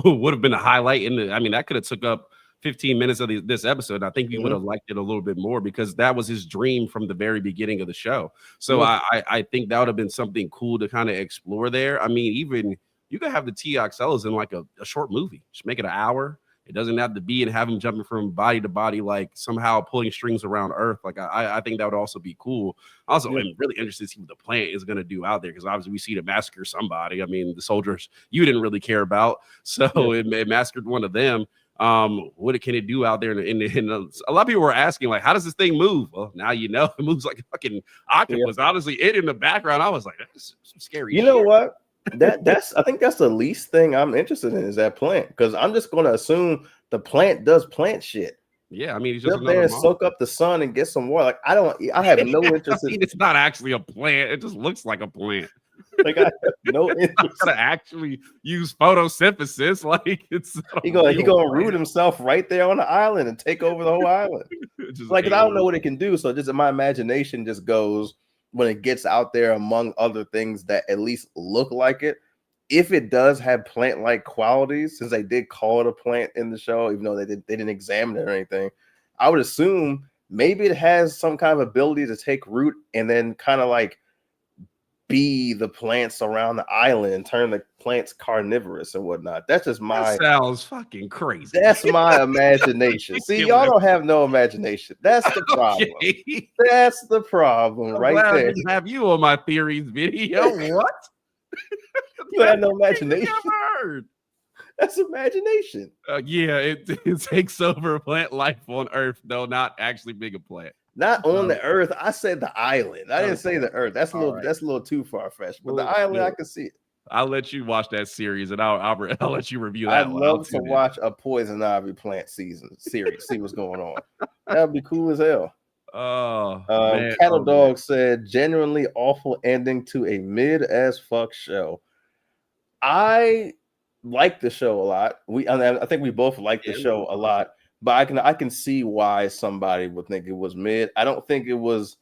would have been a highlight in the. I mean, that could have took up 15 minutes of this episode. I think we would have liked it a little bit more because that was his dream from the very beginning of the show. So I think that would have been something cool to kind of explore there. I mean, even you could have the TXLs in like a short movie. Just make it an hour. It doesn't have to be and have him jumping from body to body, like somehow pulling strings around Earth. Like I think that would also be cool. Also, I'm really interested to see what the plant is going to do out there because obviously we see it massacre somebody. I mean, the soldiers you didn't really care about, so it massacred one of them. What can it do out there? In a lot of people were asking, like, how does this thing move? Well, now you know it moves like a fucking octopus. Honestly, it in the background, I was like, that's some scary. You know what? That's I think that's the least thing I'm interested in is that plant because I'm just going to assume the plant does plant shit. Yeah, I mean, he's just up there and soak up the sun and get some water. Like I have no interest. I mean, it's not actually a plant; it just looks like a plant. Like I have no interest. Not gonna actually use photosynthesis. Like it's he gonna root himself right there on the island and take over the whole island. Like I don't know what it can do. So just my imagination just goes when it gets out there among other things that at least look like it. If it does have plant-like qualities, since they did call it a plant in the show, even though they didn't examine it or anything, I would assume maybe it has some kind of ability to take root and then kind of like be the plants around the island and turn the plants carnivorous and whatnot. That's just that sounds fucking crazy. That's my imagination. See, y'all don't have no imagination. That's the problem. Okay. That's the problem right there. I have you on my theories video. What? You had no imagination. That's imagination. Yeah, it takes over plant life on Earth, though not actually being a plant. Not on the Earth. I said the island. I didn't say the Earth. That's a little too far-fetched. But the island, I can see it. I'll let you watch that series, and I'll let you review that. I'd love to watch a poison ivy plant series. See what's going on. That'd be cool as hell. Cattle Dog said, genuinely awful ending to a mid as fuck show. I like the show a lot. I think we both like the show a lot. But I can see why somebody would think it was mid. I don't think it was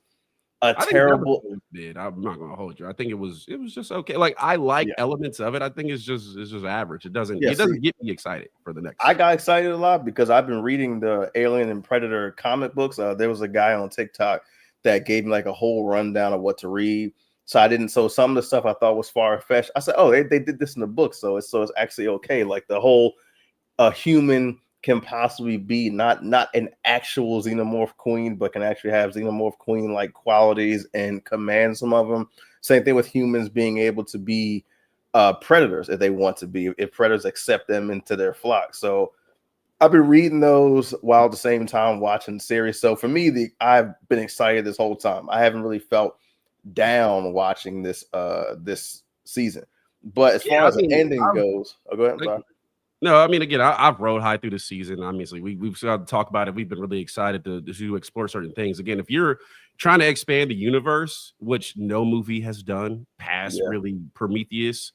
terrible mid. I'm not gonna hold you. I think it was just okay. Like I like elements of it. I think it's just average. It doesn't get me excited for the next. I got excited a lot because I've been reading the Alien and Predator comic books. There was a guy on TikTok that gave me like a whole rundown of what to read. So some of the stuff I thought was far-fetched. I said, oh, they did this in the book, so it's actually okay. Like the whole human can possibly be not an actual xenomorph queen, but can actually have xenomorph queen like qualities and command some of them. Same thing with humans being able to be predators if they want to be, if predators accept them into their flock. So I've been reading those while at the same time watching the series. So for me, I've been excited this whole time. I haven't really felt down watching this season. But as far as the ending goes, go ahead. I'm sorry. No, I mean, again, I've rode high through the season. Obviously, we've got to talk about it. We've been really excited to explore certain things. Again, if you're trying to expand the universe, which no movie has done past really Prometheus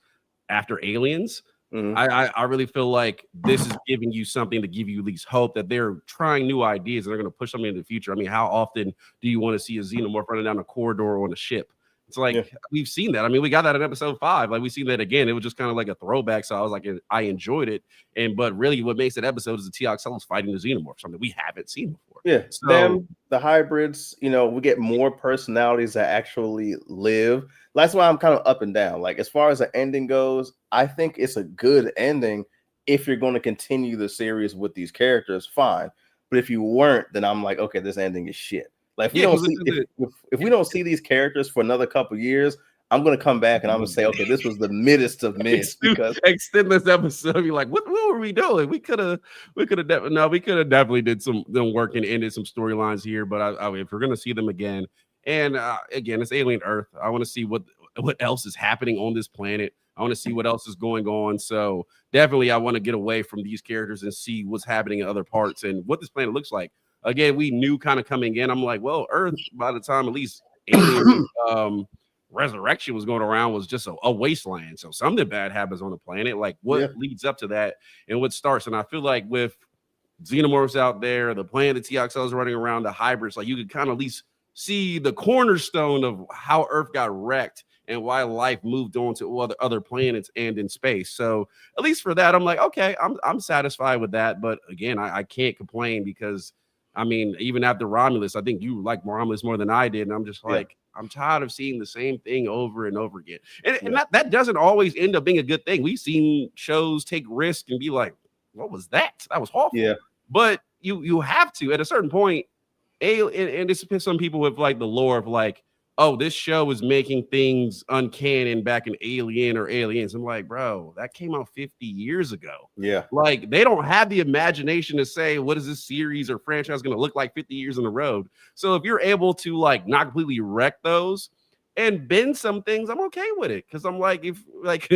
after Aliens, I really feel like this is giving you something to give you at least hope that they're trying new ideas and they're going to push something in the future. I mean, how often do you want to see a xenomorph running down a corridor on a ship? It's like we've seen that. I mean, we got that in episode 5. Like we seen that again. It was just kind of like a throwback. So I was like, I enjoyed it. But really, what makes that episode is the TXLs fighting the xenomorph, something we haven't seen before. Yeah, so them, the hybrids. We get more personalities that actually live. That's why I'm kind of up and down. Like as far as the ending goes, I think it's a good ending. If you're going to continue the series with these characters, fine. But if you weren't, then I'm like, okay, this ending is shit. Like if we don't see these characters for another couple years, I'm gonna come back and I'm gonna say, okay, this was the middest of mids because extend this episode. You're like, what were we doing? We could have definitely did some work and ended some storylines here. But if we're gonna see them again, and again, it's Alien Earth. I want to see what else is happening on this planet. I want to see what else is going on. So definitely, I want to get away from these characters and see what's happening in other parts and what this planet looks like. Again, we knew kind of coming in. I'm like, well, Earth, by the time at least Alien Resurrection was going around, was just a wasteland. So something bad happens on the planet. Like, what leads up to that and what starts? And I feel like with xenomorphs out there, the planet, the TXLs running around, the hybrids, like you could kind of at least see the cornerstone of how Earth got wrecked and why life moved on to other planets and in space. So at least for that, I'm like, okay, I'm satisfied with that. But again, I can't complain because I mean, even after Romulus, I think you like Romulus more than I did. And I'm just like, I'm tired of seeing the same thing over and over again. And that doesn't always end up being a good thing. We've seen shows take risk and be like, what was that? That was awful. Yeah. But you have to at a certain point. And it's some people with like the lore of like, oh, this show is making things uncanny back in Alien or Aliens. I'm like, bro, that came out 50 years ago. Yeah. Like they don't have the imagination to say, what is this series or franchise going to look like 50 years in the road? So if you're able to like not completely wreck those and bend some things, I'm okay with it. Cause I'm like, if like,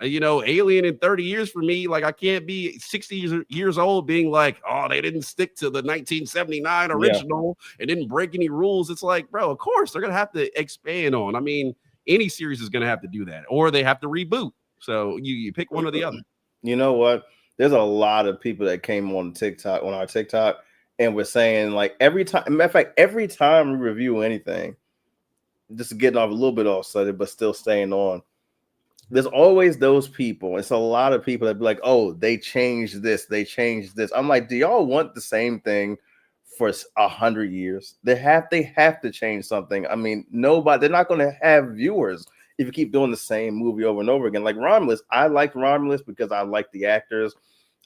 Alien in 30 years for me, like I can't be 60 years old being like, oh, they didn't stick to the 1979 original and didn't break any rules. It's like, bro, of course they're going to have to expand on. I mean, any series is going to have to do that or they have to reboot. So you pick one or the other. You know what? There's a lot of people that came on our TikTok and were saying like every time, matter of fact, every time we review anything, just getting off a little bit off subject, but still staying on. There's always those people. It's a lot of people that be like, oh, they changed this. They changed this. I'm like, do y'all want the same thing for 100 years? They have to change something. I mean, they're not going to have viewers if you keep doing the same movie over and over again. Like Romulus, I liked Romulus because I liked the actors.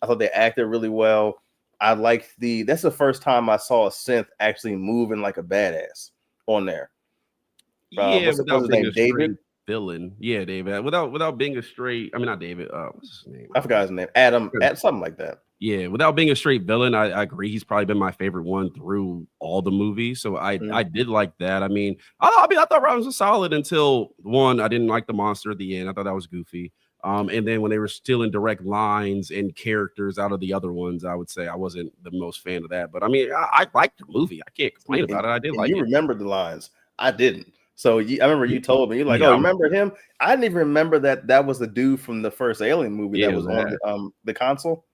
I thought they acted really well. That's the first time I saw a synth actually moving like a badass on there. What's his name? David? Villain, yeah, David. Without being a straight, I mean not David. What's his name? I forgot his name. Adam, something like that. Yeah, without being a straight villain, I agree. He's probably been my favorite one through all the movies. So I did like that. I mean, I thought Robin was solid until one. I didn't like the monster at the end. I thought that was goofy. And then when they were stealing direct lines and characters out of the other ones, I would say I wasn't the most fan of that. But I mean, I liked the movie. I can't complain about it. I did like it. You remember the lines. I didn't. So I remember you told me, you're like, oh, remember him? I didn't even remember that was the dude from the first Alien movie that was on the console.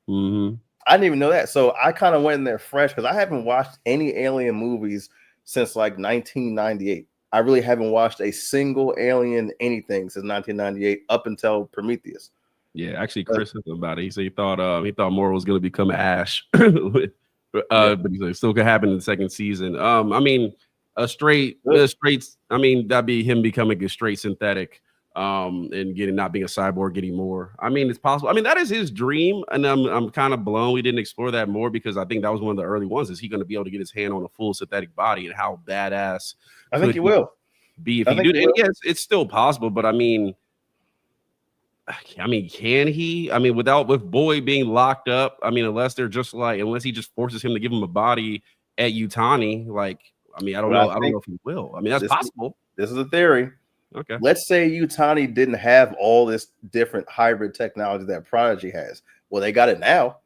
Mm-hmm. I didn't even know that. So I kind of went in there fresh because I haven't watched any Alien movies since like 1998. I really haven't watched a single Alien anything since 1998 up until Prometheus. Yeah, actually, Chris said about it. He said he thought Moira was going to become Ash, but he said it still could happen in the second season. I mean. I mean, that'd be him becoming a straight synthetic, and not being a cyborg anymore. I mean, it's possible. I mean, that is his dream, and I'm kind of blown we didn't explore that more because I think that was one of the early ones. Is he going to be able to get his hand on a full synthetic body, and how badass? I think he will be if he do. And yes, it's still possible, but I mean, can he? I mean, with Boy being locked up, I mean, unless he just forces him to give him a body at Yutani, like. I mean, I don't know if he will. I mean, that's possible. This is a theory. Okay. Let's say Yutani didn't have all this different hybrid technology that Prodigy has. Well, they got it now.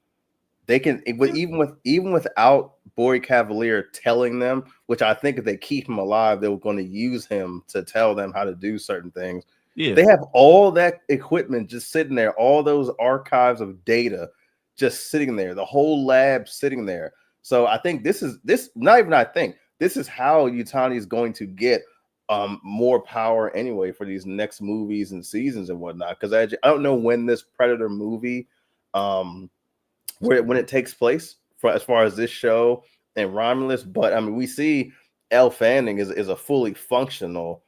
They can, even without Boy Cavalier telling them, which I think if they keep him alive, they're going to use him to tell them how to do certain things. Yeah. They have all that equipment just sitting there, all those archives of data just sitting there, the whole lab sitting there. So I think this is how Yutani is going to get more power anyway for these next movies and seasons and whatnot. Because I don't know when this Predator movie, when it takes place as far as this show and Romulus. But I mean, we see Elle Fanning is a fully functional.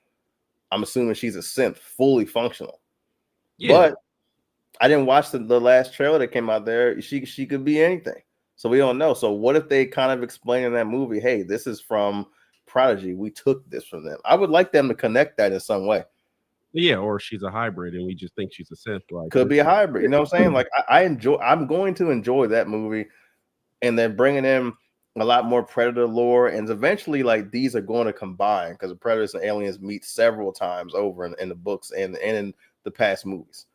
I'm assuming she's a synth, fully functional. Yeah. But I didn't watch the last trailer that came out there. She could be anything. So we don't know. So what if they kind of explain in that movie, hey, this is from Prodigy. We took this from them. I would like them to connect that in some way. Yeah, or she's a hybrid and we just think she's a synth. Like, could be a hybrid. You know what I'm saying? Like I'm going to enjoy that movie. And then bringing in a lot more Predator lore. And eventually, like, these are going to combine because the Predators and Aliens meet several times over in the books and in the past movies.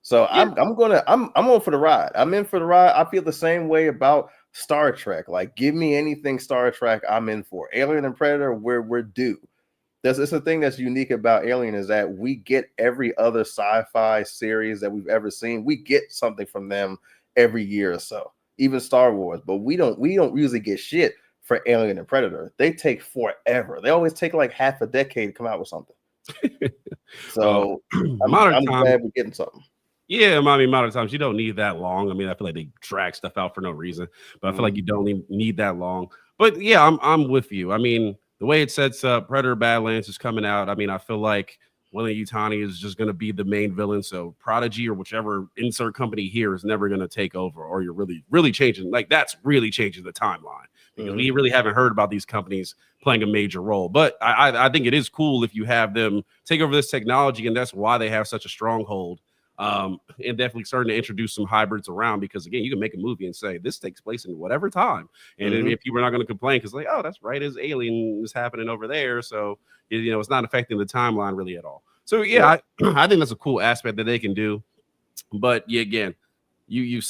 So yeah. I'm on for the ride. I'm in for the ride. I feel the same way about Star Trek. Like, give me anything Star Trek, I'm in for. Alien and Predator, we're due. It's a thing that's unique about Alien is that we get every other sci-fi series that we've ever seen. We get something from them every year or so. Even Star Wars, but we don't usually get shit for Alien and Predator. They take forever. They always take like half a decade to come out with something. So I'm glad we're getting something. Yeah, I mean, modern times you don't need that long. I mean, I feel like they drag stuff out for no reason, but I feel like you don't need that long. But yeah, I'm with you. I mean, the way it sets up, Predator Badlands is coming out. I mean, I feel like Weyland-Yutani is just going to be the main villain. So Prodigy or whichever insert company here is never going to take over, or you're really changing. Like that's really changing the timeline because we really haven't heard about these companies playing a major role. But I think it is cool if you have them take over this technology, and that's why they have such a stronghold. And definitely starting to introduce some hybrids around because again, you can make a movie and say this takes place in whatever time, and if people are not going to complain because like, oh, that's right, as Alien is happening over there, so you know it's not affecting the timeline really at all. So yeah, I think that's a cool aspect that they can do. But yeah, again, you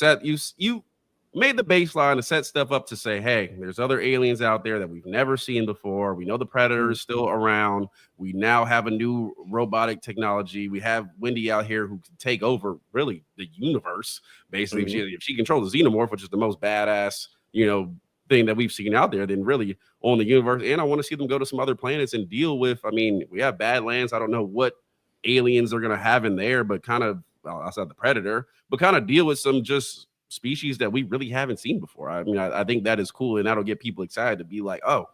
made the baseline to set stuff up to say, hey, there's other aliens out there that we've never seen before. We know the Predator is still around. We now have a new robotic technology. We have Wendy out here who can take over really the universe. Basically, if she controls the xenomorph, which is the most badass, thing that we've seen out there, then really on the universe. And I want to see them go to some other planets and deal with, I mean, we have Badlands. I don't know what aliens are going to have in there, but kind of outside the Predator, but kind of deal with some just species that we really haven't seen before. I mean, I think that is cool, and that'll get people excited to be like, oh,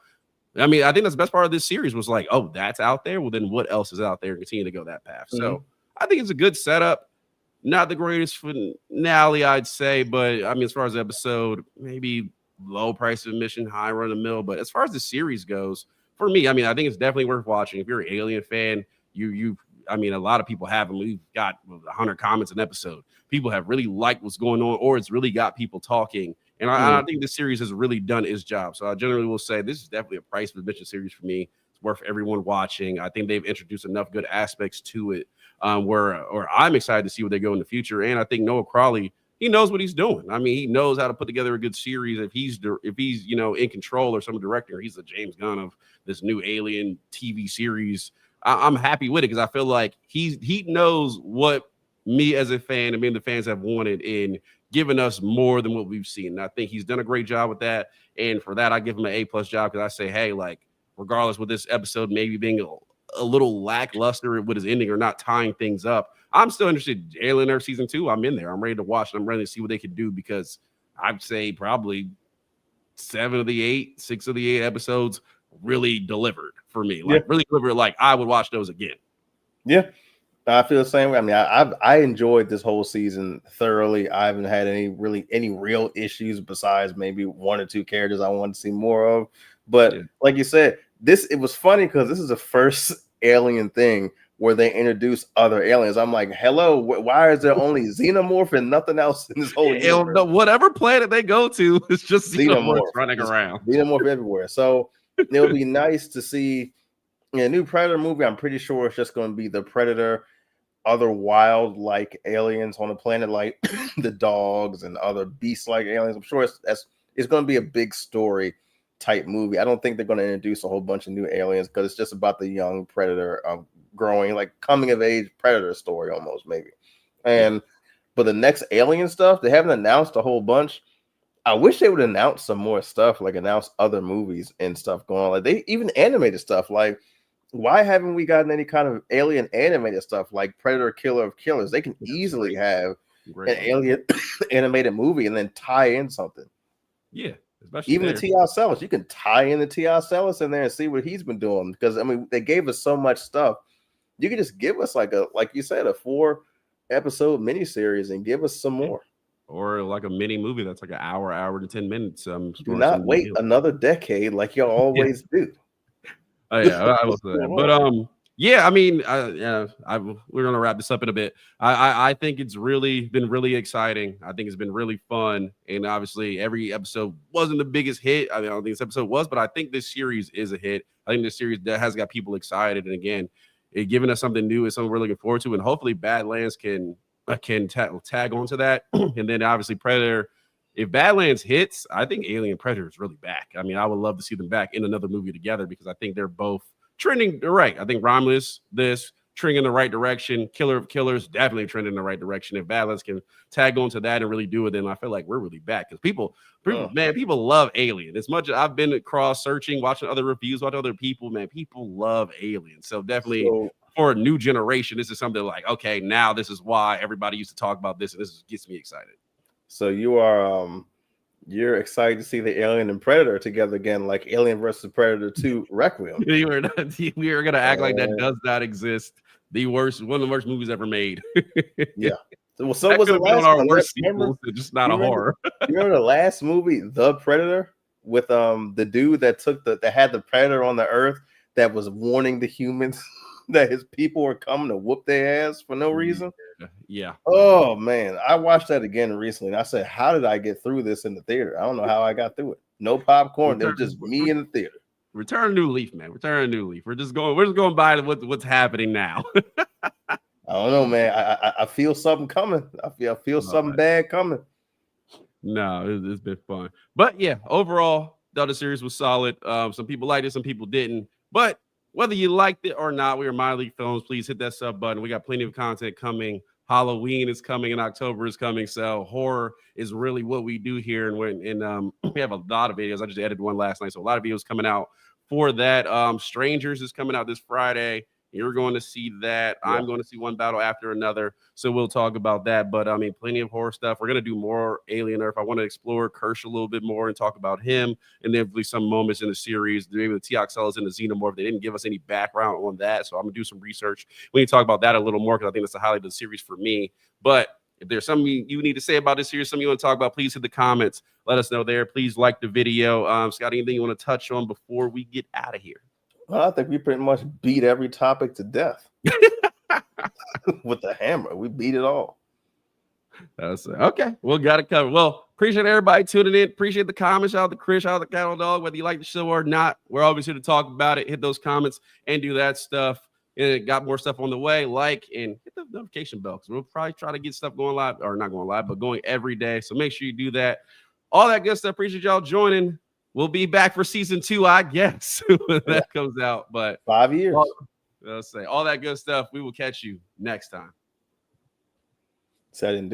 I mean, I think that's the best part of this series was like, oh, that's out there. Well, then what else is out there? And continue to go that path. So I think it's a good setup. Not the greatest finale, I'd say, but I mean, as far as the episode, maybe low price of admission, high run of the mill. But as far as the series goes, for me, I mean, I think it's definitely worth watching. If you're an Alien fan, I mean, a lot of people have them. We've got 100 comments an episode. People have really liked what's going on, or it's really got people talking. And I think this series has really done its job. So I generally will say this is definitely a price of admission series for me. It's worth everyone watching. I think they've introduced enough good aspects to it where I'm excited to see where they go in the future. And I think Noah Crawley, he knows what he's doing. I mean, he knows how to put together a good series. If he's in control or some director, he's the James Gunn of this new Alien TV series. I'm happy with it because I feel like he knows what me as a fan and me and the fans have wanted in giving us more than what we've seen. And I think he's done a great job with that. And for that, I give him an A+ job because I say, hey, like, regardless with this episode maybe being a little lackluster with his ending or not tying things up, I'm still interested. Alien Earth season 2, I'm in there. I'm ready to watch. I'm ready to see what they can do because I'd say probably 6 of the 8 episodes really delivered for me. Like really delivered. Like I would watch those again. Yeah, I feel the same way. I mean, I enjoyed this whole season thoroughly. I haven't had any real issues besides maybe 1 or 2 characters I wanted to see more of. But like you said, it was funny because this is the first Alien thing where they introduce other aliens. I'm like, hello, why is there only xenomorph and nothing else in this whole universe? Whatever planet they go to, it's just xenomorphs running around. Xenomorph everywhere. So it would be nice to see a new Predator movie. I'm pretty sure it's just going to be the Predator, other wild-like aliens on the planet, like the dogs and other beast-like aliens. I'm sure it's going to be a big story type movie. I don't think they're going to introduce a whole bunch of new aliens because it's just about the young Predator growing, like coming of age Predator story almost maybe. But the next Alien stuff, they haven't announced a whole bunch. I wish they would announce some more stuff, like announce other movies and stuff going on. Like they even animated stuff. Like, why haven't we gotten any kind of Alien animated stuff like Predator Killer of Killers? They can easily have an Alien animated movie and then tie in something. Yeah. Even the T.R. Sellers, you can tie in the T.R. Sellers in there and see what he's been doing. Because I mean, they gave us so much stuff. You could just give us like you said, a 4-episode miniseries and give us some more. Or like a mini movie that's like an hour to 10 minutes. Do not wait another decade like you always do. Oh yeah, I will say that. But yeah, I mean, we're gonna wrap this up in a bit. I think it's really been really exciting. I think it's been really fun, and obviously every episode wasn't the biggest hit. I mean, I don't think this episode was, but I think this series is a hit. I think this series that has got people excited, and again, it giving us something new and something we're looking forward to, and hopefully Badlands can tag onto that, and then obviously Predator. If Badlands hits, I think Alien Predator is really back. I mean, I would love to see them back in another movie together because I think they're both trending right. I think Romulus, trending in the right direction. Killer of Killers definitely trending in the right direction. If Valance can tag on to that and really do it, then I feel like we're really back because people love Alien. As much as I've been cross searching, watching other reviews, watching other people, man, people love Alien. So definitely for a new generation, this is something like, okay, now this is why everybody used to talk about this, and this gets me excited. So you're excited to see the Alien and Predator together again, like Alien versus Predator 2 Requiem. we were gonna act like that does not exist. One of the worst movies ever made. Yeah. Well, so was the last our one. worst sequels, just not a horror. You remember the last movie, The Predator, with the dude that had the Predator on the Earth that was warning the humans that his people were coming to whoop their ass for no reason? Yeah. Oh man, I watched that again recently, and I said, "How did I get through this in the theater? I don't know how I got through it. No popcorn. It was just me in the theater." Return a new leaf, man. Return a new leaf. We're just going by what's happening now. I don't know, man. I feel something coming. I feel something bad coming. No, it's been fun. But yeah, overall, the other series was solid. Some people liked it, some people didn't. But whether you liked it or not, we are Minor League Films. Please hit that sub button. We got plenty of content coming. Halloween is coming and October is coming. So horror is really what we do here. And we have a lot of videos. I just edited one last night. So a lot of videos coming out for that. Strangers is coming out this Friday. You're going to see that. Yeah. I'm going to see one battle after another. So we'll talk about that. But I mean, plenty of horror stuff. We're going to do more Alien Earth. I want to explore Kersh a little bit more and talk about him. And then some moments in the series. Maybe the Teoxellus and the Xenomorph. They didn't give us any background on that. So I'm going to do some research. We need to talk about that a little more because I think that's the highlight of the series for me. But if there's something you need to say about this series, something you want to talk about, please hit the comments. Let us know there. Please like the video. Scotty, anything you want to touch on before we get out of here? Well, I think we pretty much beat every topic to death with the hammer. We beat it all. That's okay. We'll got it covered. Well, appreciate everybody tuning in. Appreciate the comments. Shout out to Chris, shout out to Cattle Dog. Whether you like the show or not, we're always here to talk about it. Hit those comments and do that stuff. And got more stuff on the way. Like and hit the notification bell because we'll probably try to get stuff going live or not going live, but going every day. So make sure you do that. All that good stuff. Appreciate y'all joining. We'll be back for season 2, I guess, when that comes out. But 5 years. Let's say all that good stuff. We will catch you next time. So I didn't do